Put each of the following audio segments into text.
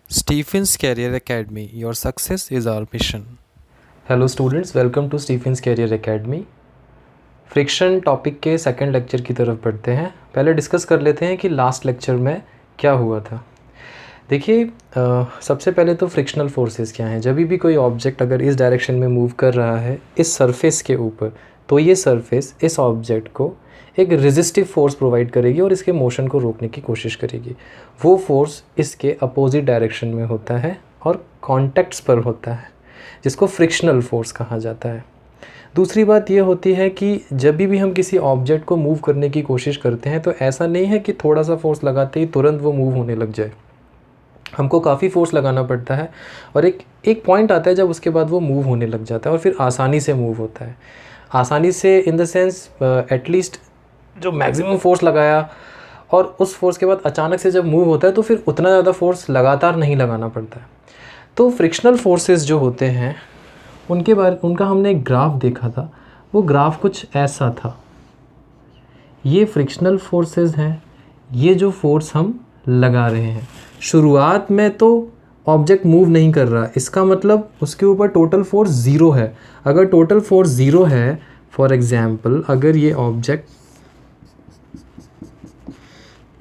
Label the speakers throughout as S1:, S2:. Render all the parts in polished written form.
S1: Stephen's Career Academy, your success is our mission.
S2: Hello students, welcome to Stephen's career academy. Friction topic के second lecture की तरफ बढ़ते हैं। पहले discuss कर लेते हैं कि लास्ट लेक्चर में क्या हुआ था। देखिए, सबसे पहले तो फ्रिक्शनल फोर्सेस क्या हैं। जब भी कोई ऑब्जेक्ट अगर इस डायरेक्शन में मूव कर रहा है इस सरफेस के ऊपर, तो ये सरफेस इस ऑब्जेक्ट को एक रेजिस्टिव फोर्स प्रोवाइड करेगी और इसके मोशन को रोकने की कोशिश करेगी। वो फोर्स इसके अपोजिट डायरेक्शन में होता है और कॉन्टैक्ट्स पर होता है, जिसको फ्रिक्शनल फोर्स कहा जाता है। दूसरी बात यह होती है कि जब भी हम किसी ऑब्जेक्ट को मूव करने की कोशिश करते हैं तो ऐसा नहीं है कि थोड़ा सा फोर्स लगाते ही तुरंत वो मूव होने लग जाए। हमको काफ़ी फोर्स लगाना पड़ता है और एक पॉइंट आता है जब उसके बाद वो मूव होने लग जाता है और फिर आसानी से मूव होता है। आसानी से इन द सेंस एटलीस्ट जो मैक्सिमम फोर्स लगाया और उस फोर्स के बाद अचानक से जब मूव होता है तो फिर उतना ज़्यादा फोर्स लगातार नहीं लगाना पड़ता है। तो फ्रिक्शनल फोर्सेस जो होते हैं उनका हमने एक ग्राफ देखा था। वो ग्राफ कुछ ऐसा था। ये फ्रिक्शनल फोर्सेस हैं, ये जो फोर्स हम लगा रहे हैं। शुरुआत में तो ऑब्जेक्ट मूव नहीं कर रहा, इसका मतलब उसके ऊपर टोटल फोर्स ज़ीरो है। अगर टोटल फोर्स ज़ीरो है, फॉर एग्जांपल अगर ये ऑब्जेक्ट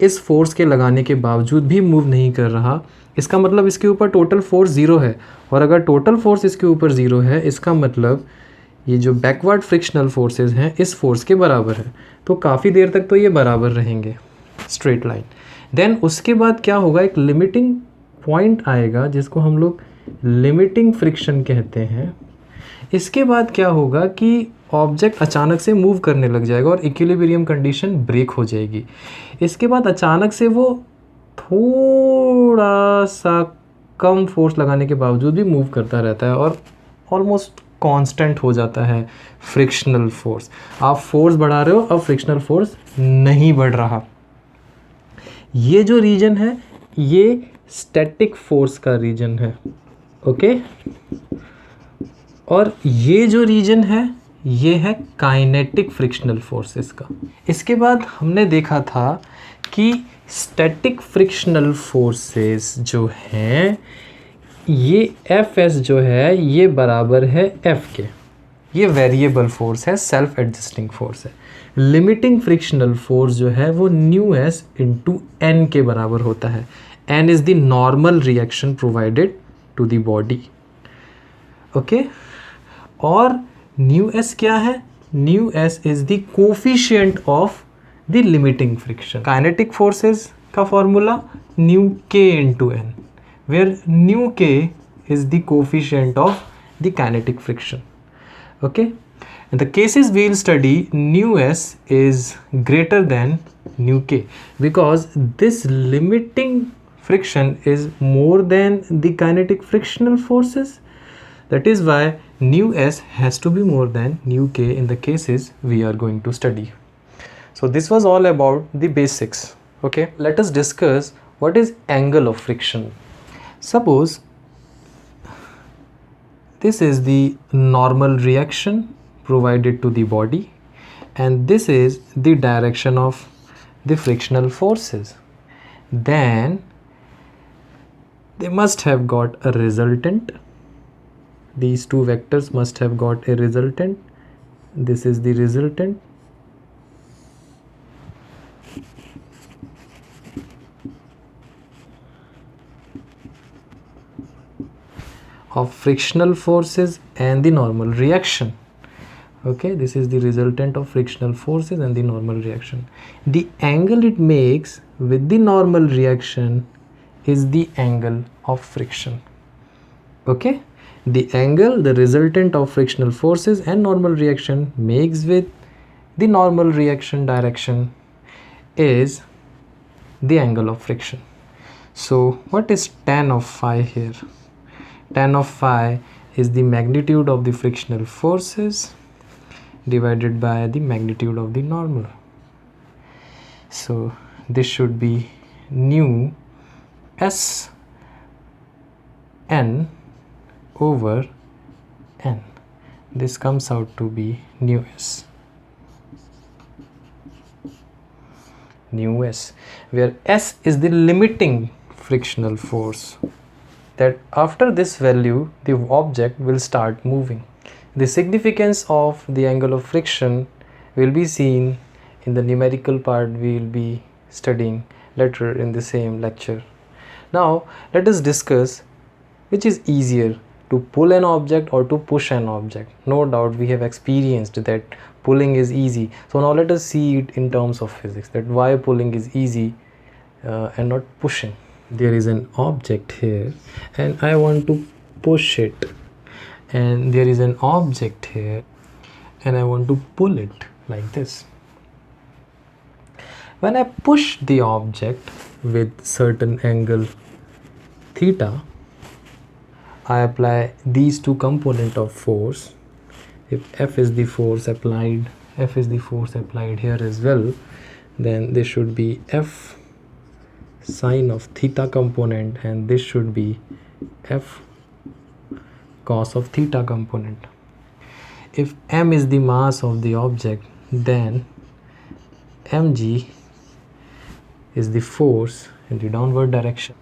S2: इस फोर्स के लगाने के बावजूद भी मूव नहीं कर रहा, इसका मतलब इसके ऊपर टोटल फोर्स ज़ीरो है। और अगर टोटल फोर्स इसके ऊपर ज़ीरो है, इसका मतलब ये जो बैकवर्ड फ्रिक्शनल फोर्सेस हैं इस फोर्स के बराबर है। तो काफ़ी देर तक तो ये बराबर रहेंगे, स्ट्रेट लाइन। देन उसके बाद क्या होगा, एक लिमिटिंग पॉइंट आएगा जिसको हम लोग लिमिटिंग फ्रिक्शन कहते हैं। इसके बाद क्या होगा कि ऑब्जेक्ट अचानक से मूव करने लग जाएगा और इक्विलिब्रियम कंडीशन ब्रेक हो जाएगी। इसके बाद अचानक से वो थोड़ा सा कम फोर्स लगाने के बावजूद भी मूव करता रहता है और ऑलमोस्ट कांस्टेंट हो जाता है फ्रिक्शनल फोर्स। आप फोर्स बढ़ा रहे हो, अब फ्रिक्शनल फोर्स नहीं बढ़ रहा। ये जो रीजन है ये स्टैटिक फोर्स का रीजन है, ओके। और ये जो रीजन है ये है काइनेटिक फ्रिक्शनल फोर्सेस का। इसके बाद हमने देखा था कि स्टैटिक फ्रिक्शनल फोर्सेस जो हैं ये Fs जो है ये बराबर है F के। ये वेरिएबल फोर्स है, सेल्फ एडजस्टिंग फोर्स है। लिमिटिंग फ्रिक्शनल फोर्स जो है वो न्यू एस इंटू एन के बराबर होता है। N is the normal reaction provided to the body, okay. और न्यू एस क्या है? Mu s is the coefficient of the limiting friction. Kinetic forces का formula mu k into N, where mu k is the coefficient of the kinetic friction, okay. In the cases we will study, nu s is greater than nu k because this limiting friction is more than the kinetic frictional forces. That is why nu s has to be more than nu k in the cases we are going to study. So this was all about the basics, okay. Let us discuss what is angle of friction. Suppose this is the normal reaction provided to the body and this is the direction of the frictional forces. Then they must have got a resultant. These two vectors must have got a resultant. This is the resultant. Of frictional forces and the normal reaction, okay. This is the resultant of frictional forces and the normal reaction. The angle it makes with the normal reaction is the angle of friction, okay. The angle the resultant of frictional forces and normal reaction makes with the normal reaction direction is the angle of friction. So what is tan of phi here? Tan of phi is the magnitude of the frictional forces divided by the magnitude of the normal. So this should be nu s n over n. This comes out to be nu s, where s is the limiting frictional force, that after this value the object will start moving. The significance of the angle of friction will be seen in the numerical part we will be studying later in the same lecture. Now let us discuss which is easier, to pull an object or to push an object. No doubt we have experienced that pulling is easy. So now let us see it in terms of physics, that why pulling is easy and not pushing. There is an object here and I want to push it, and there is an object here and I want to pull it like this. When I push the object with certain angle theta, I apply these two components of force. If F is the force applied, F is the force applied here as well, then this should be F sine of theta component and this should be F cos of theta component. If m is the mass of the object, then mg is the force in the downward direction.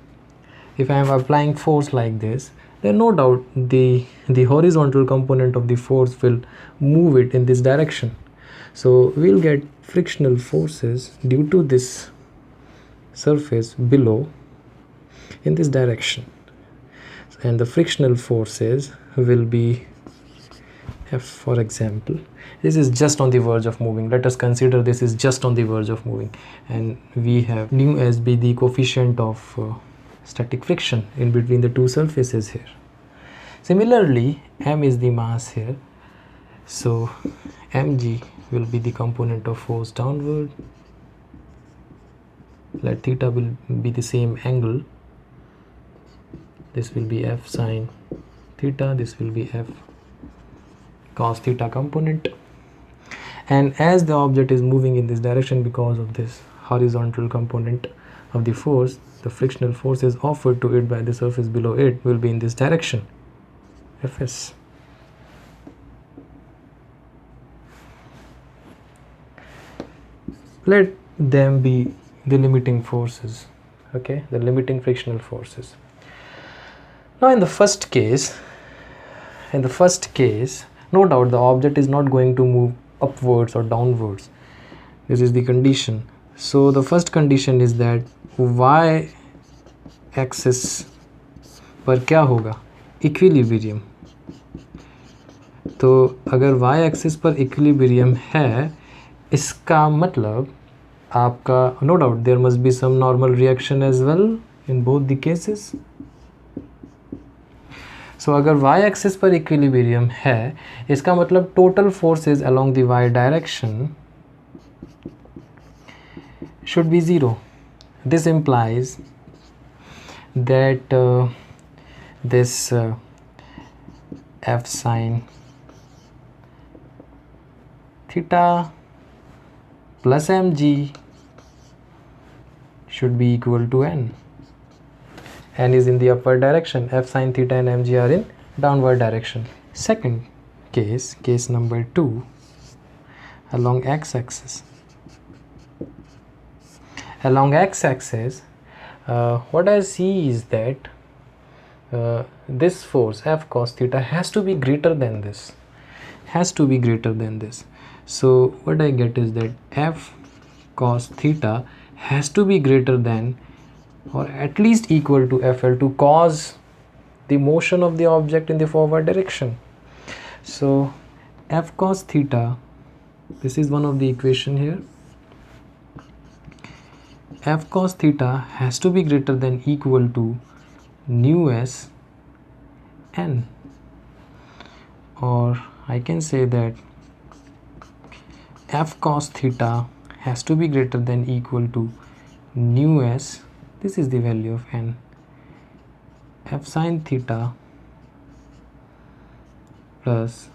S2: If I am applying force like this, then no doubt the horizontal component of the force will move it in this direction. So we'll get frictional forces due to this surface below in this direction, and the frictional forces will be F, for example. This is just on the verge of moving. Let us consider this is just on the verge of moving, and we have nu as be the coefficient of static friction in between the two surfaces here. Similarly, m is the mass here, so mg will be the component of force downward. Let theta will be the same angle. This will be F sine theta, this will be F cos theta component. And as the object is moving in this direction because of this horizontal component of the force, the frictional forces offered to it by the surface below it will be in this direction, Fs. Let them be the limiting forces, okay, the limiting frictional forces. Now in the first case, no doubt the object is not going to move upwards or downwards. This is the condition. So the first condition is that y axis पर क्या होगा, equilibrium. तो अगर y axis पर equilibrium है, इसका मतलब आपका, no doubt there must be some normal reaction as well in both the cases. So अगर y axis पर इक्विलिब्रियम है, इसका मतलब total forces along the y direction should be 0. This implies that this F sine theta plus mg should be equal to n. N is in the upward direction, F sine theta and mg are in downward direction. Second case, case number 2, along x-axis. Along x-axis, what I see is that this force F cos theta has to be greater than this. So what I get is that F cos theta has to be greater than or at least equal to FL to cause the motion of the object in the forward direction. So F cos theta, this is one of the equation here. F cos theta has to be greater than equal to nu s n, or I can say that F cos theta has to be greater than equal to nu s, this is the value of n, F sine theta plus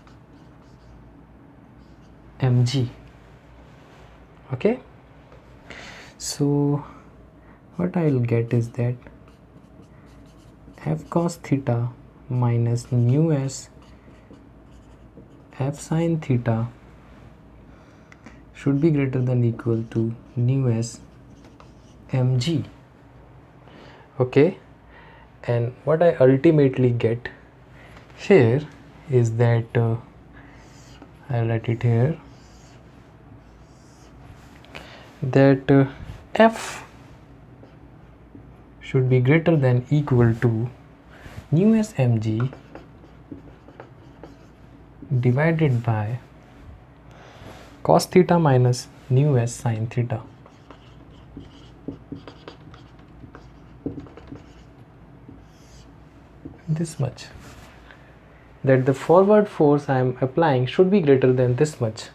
S2: mg. Okay, so what I will get is that F cos theta minus nu s F sine theta should be greater than equal to nu s mg. Okay, and what I ultimately get here is that I'll write it here, that f should be greater than equal to nu s mg divided by cos theta minus nu s sin theta. This much, that the forward force I am applying should be greater than this much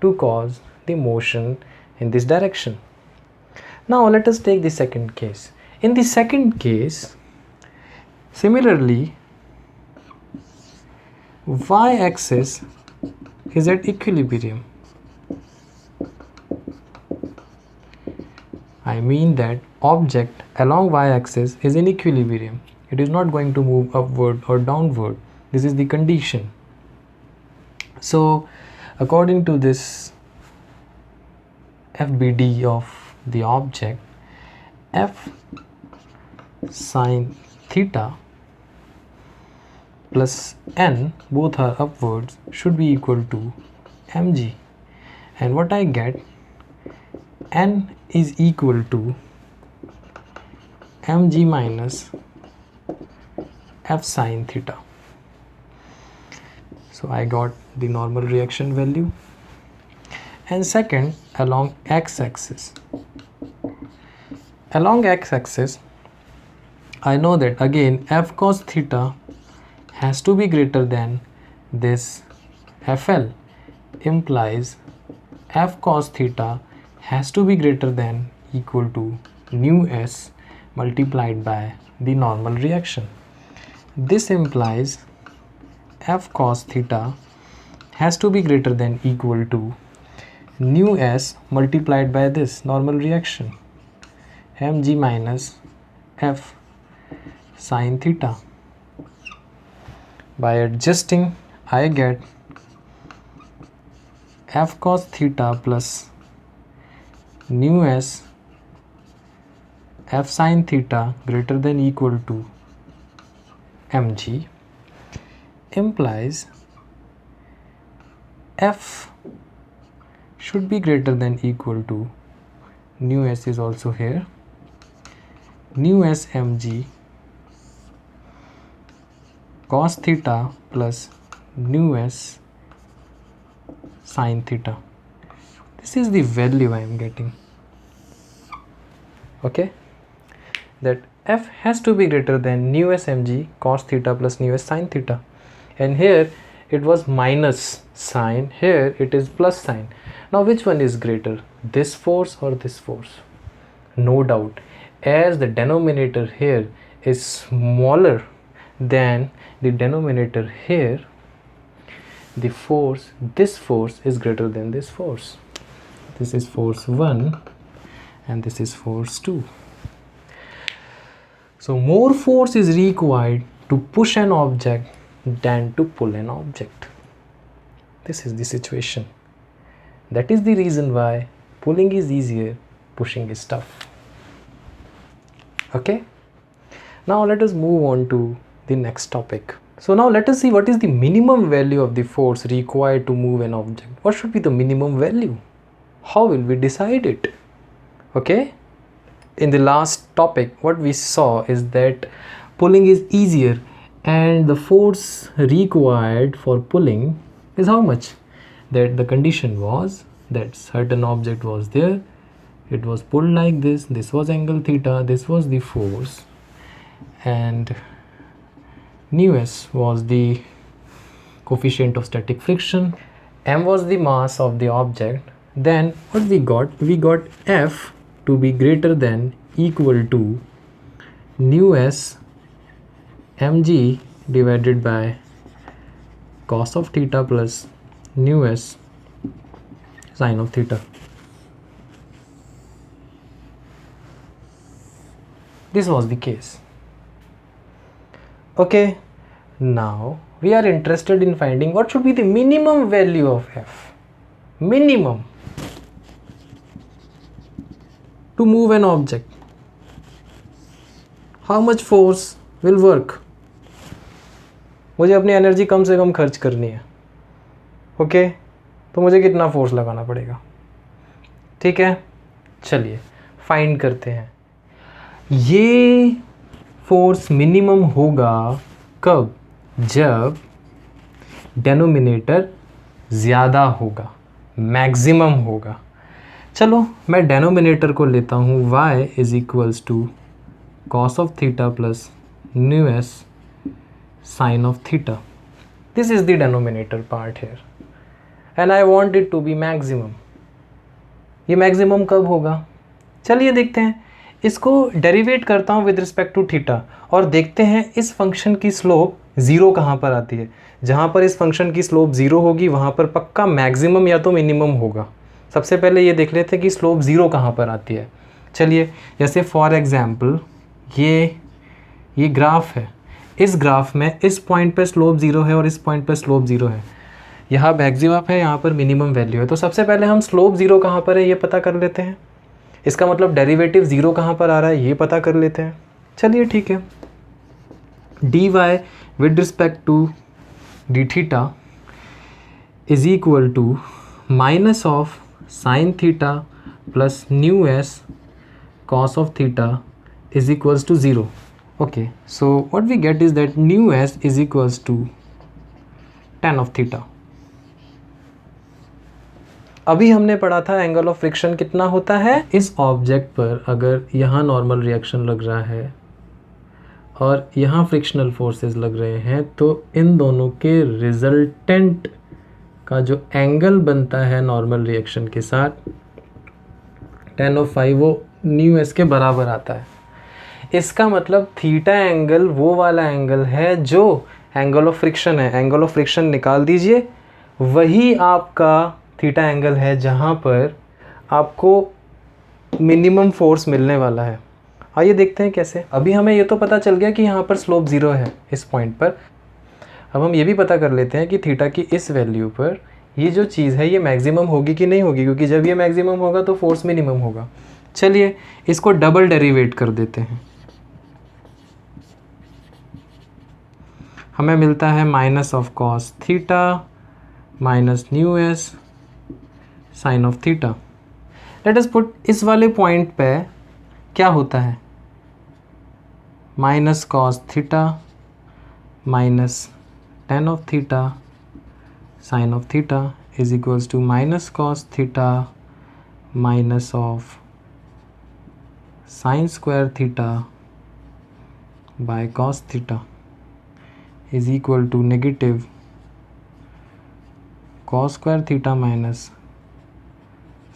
S2: to cause the motion in this direction. Now let us take the second case. In the second case, similarly, y-axis is at equilibrium. I mean that object along y-axis is in equilibrium. It is not going to move upward or downward. This is the condition. So according to this FBD of the object, f sine theta plus n, both are upwards, should be equal to mg, and what I get, n is equal to mg minus f sine theta. So I got the normal reaction value. And second, along x-axis. Along x-axis, I know that again f cos theta has to be greater than this FL, implies f cos theta has to be greater than equal to nu s multiplied by the normal reaction. This implies f cos theta has to be greater than equal to nu s multiplied by this normal reaction, mg minus f sine theta. By adjusting, I get f cos theta plus nu s f sine theta greater than equal to mg, implies f should be greater than equal to, nu s is also here, nu s mg cos theta plus nu s sin theta. This is the value I am getting. Okay, that f has to be greater than nu s mg cos theta plus nu s sin theta, and here it was minus sign, here it is plus sign. Now which one is greater, this force or this force? No doubt, as the denominator here is smaller than the denominator here, the force, this force is greater than this force. This is force 1 and this is force 2. So more force is required to push an object than to pull an object. This is the situation. That is the reason why pulling is easier, pushing is tough. Okay, now let us move on to the next topic. So now let us see what is the minimum value of the force required to move an object. What should be the minimum value? How will we decide it? Okay, in the last topic what we saw is that pulling is easier and the force required for pulling is how much? That the condition was that certain object was there, it was pulled like this was angle theta, this was the force, and nu s was the coefficient of static friction, m was the mass of the object. Then what we got? We got f to be greater than equal to nu s mg divided by cos of theta plus nu s sin of theta. This was the case. Okay, now we are interested in finding what should be the minimum value of f. Minimum to move an object. How much force will work, मुझे अपनी energy कम से कम खर्च करनी है, okay तो मुझे कितना force लगाना पड़ेगा, ठीक है। चलिए फाइंड करते हैं, ये फोर्स मिनिमम होगा कब, जब डेनोमिनेटर ज़्यादा होगा, मैक्सिमम होगा। चलो मैं डेनोमिनेटर को लेता हूँ, y is equals to cos of theta plus mu s sine of theta, this is the denominator part here and I want it to be maximum. ये मैक्सिमम कब होगा, चलिए देखते हैं। इसको डेरिवेट करता हूँ विद रिस्पेक्ट टू थीटा और देखते हैं इस फंक्शन की स्लोप ज़ीरो कहाँ पर आती है। जहाँ पर इस फंक्शन की स्लोप ज़ीरो होगी वहाँ पर पक्का मैक्सिमम या तो मिनिमम होगा। सबसे पहले ये देख लेते हैं कि स्लोप ज़ीरो कहाँ पर आती है। चलिए जैसे फॉर एग्ज़ाम्पल ये ग्राफ है, इस ग्राफ में इस पॉइंट पर स्लोप ज़ीरो है और इस पॉइंट पर स्लोप ज़ीरो है, यहाँ मैक्सिमम है, यहाँ पर मिनिमम वैल्यू है। तो सबसे पहले हम स्लोप ज़ीरो कहाँ पर है ये पता कर लेते हैं, इसका मतलब डेरिवेटिव ज़ीरो कहाँ पर आ रहा है ये पता कर लेते हैं। चलिए ठीक है, dy with respect to d theta is equal to minus of sine theta plus mu s cos of theta is equals to zero. Okay so what we get is that mu s is equals to tan of theta. अभी हमने पढ़ा था angle of friction कितना होता है, इस object पर अगर यहाँ नॉर्मल रिएक्शन लग रहा है और यहाँ फ्रिक्शनल फोर्सेस लग रहे हैं तो इन दोनों के रिजल्टेंट का जो एंगल बनता है नॉर्मल रिएक्शन के साथ tan ऑफ फाई वो न्यू एस के बराबर आता है। इसका मतलब थीटा एंगल वो वाला एंगल है जो एंगल ऑफ फ्रिक्शन है, एंगल ऑफ फ्रिक्शन निकाल दीजिए, वही आपका थीटा एंगल है जहाँ पर आपको मिनिमम फोर्स मिलने वाला है। आइए देखते हैं कैसे। अभी हमें ये तो पता चल गया कि यहाँ पर स्लोप ज़ीरो है इस पॉइंट पर। अब हम ये भी पता कर लेते हैं कि थीटा की इस वैल्यू पर ये जो चीज़ है ये मैक्सिमम होगी कि नहीं होगी, क्योंकि जब ये मैक्सिमम होगा तो फोर्स मिनिमम होगा। चलिए इसको डबल डेरिवेट कर देते हैं, हमें मिलता है minus of cos theta minus mu s sine of theta. Let us put इस वाले पॉइंट पे क्या होता है, minus cos theta minus tan of theta sine of theta is equals to minus cos theta minus of sine square theta by cos theta is equal to negative cos square theta minus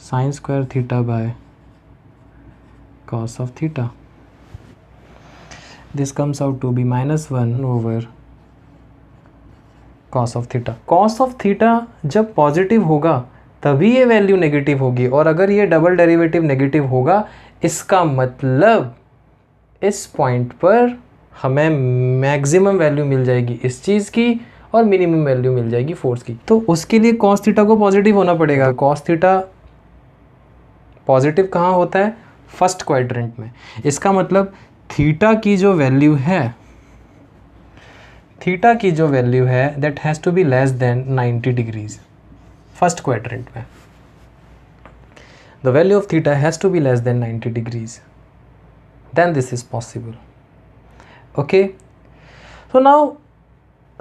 S2: sine square theta by cos of theta. This comes out to be minus 1 over cos of theta. cos of theta जब positive होगा तभी ये value negative होगी, और अगर ये double derivative negative होगा इसका मतलब इस पॉइंट पर हमें मैक्सिमम वैल्यू मिल जाएगी इस चीज़ की और मिनिमम वैल्यू मिल जाएगी फोर्स की। तो उसके लिए cos थीटा को पॉजिटिव होना पड़ेगा। cos थीटा पॉजिटिव कहाँ होता है, फर्स्ट क्वाड्रेंट में। इसका मतलब थीटा की जो वैल्यू है that has to be less than 90 degrees first quadrant में। The value of theta has to be less than 90 degrees, then this is possible. Okay, so now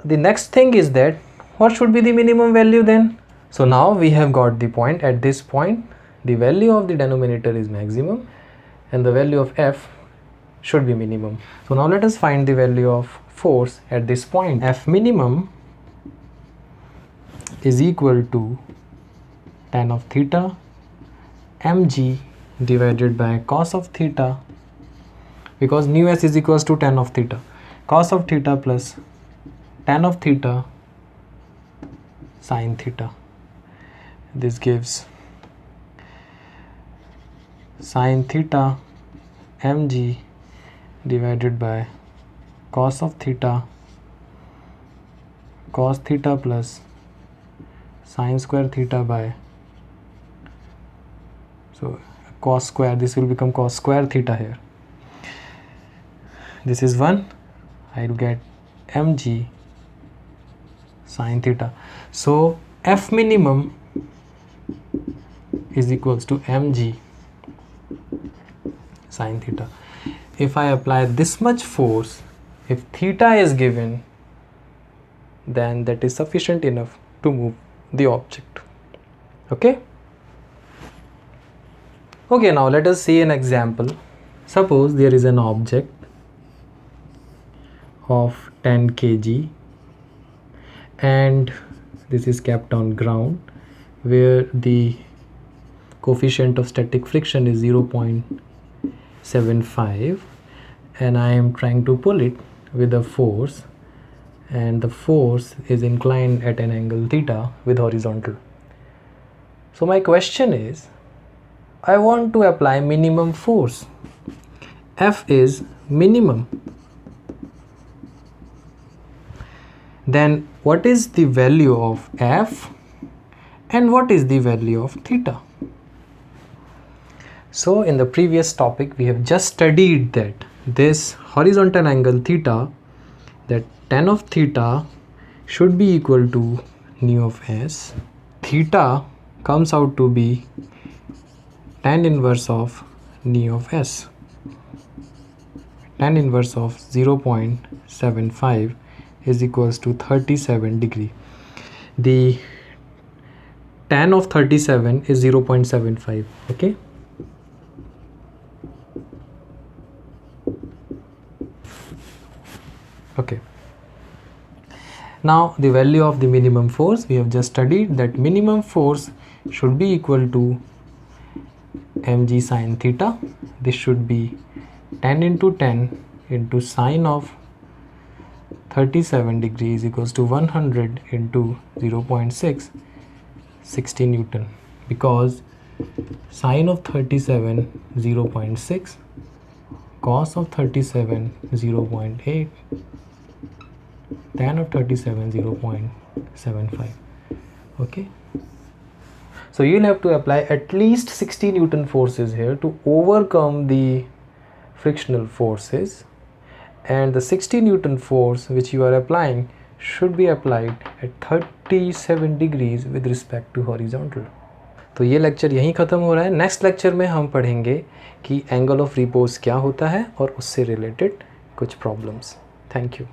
S2: the next thing is that what should be the minimum value then? So now we have got the point. At this point the value of the denominator is maximum and the value of f should be minimum. So now let us find the value of force at this point. F minimum is equal to tan of theta mg divided by cos of theta, because nu s is equals to tan of theta, cos of theta plus tan of theta sin theta. This gives sin theta mg divided by cos of theta cos theta plus sin square theta by, so cos square, this will become cos square theta here. this is 1, I'll get mg sine theta. So F minimum is equals to mg sine theta. If I apply this much force, if theta is given, then that is sufficient enough to move the object. Okay, now let us see an example. Suppose there is an object of 10 kg and this is kept on ground where the coefficient of static friction is 0.75 and I am trying to pull it with a force, and the force is inclined at an angle theta with horizontal. So my question is, I want to apply minimum force. F is minimum. Then what is the value of F and what is the value of theta? So in the previous topic we have just studied that this horizontal angle theta, that tan of theta should be equal to nu of s. Theta comes out to be tan inverse of nu of s. Tan inverse of 0.75 is equals to 37 degree. The tan of 37 is 0.75. Okay. Okay. Now the value of the minimum force, we have just studied that minimum force should be equal to mg sine theta. This should be tan into tan into sine of 37 degrees equals to 100 into 0.6, 60 Newton, because sine of 37 0.6, cos of 37 0.8, tan of 37 0.75. Okay, so you'll have to apply at least 60 Newton forces here to overcome the frictional forces, and the 60 Newton force which you are applying should be applied at 37 degrees with respect to horizontal. तो ये lecture यहीं ख़त्म हो रहा है. Next lecture में हम पढ़ेंगे कि एंगल ऑफ रिपोज क्या होता है और उससे रिलेटेड कुछ प्रॉब्लम्स. Thank you.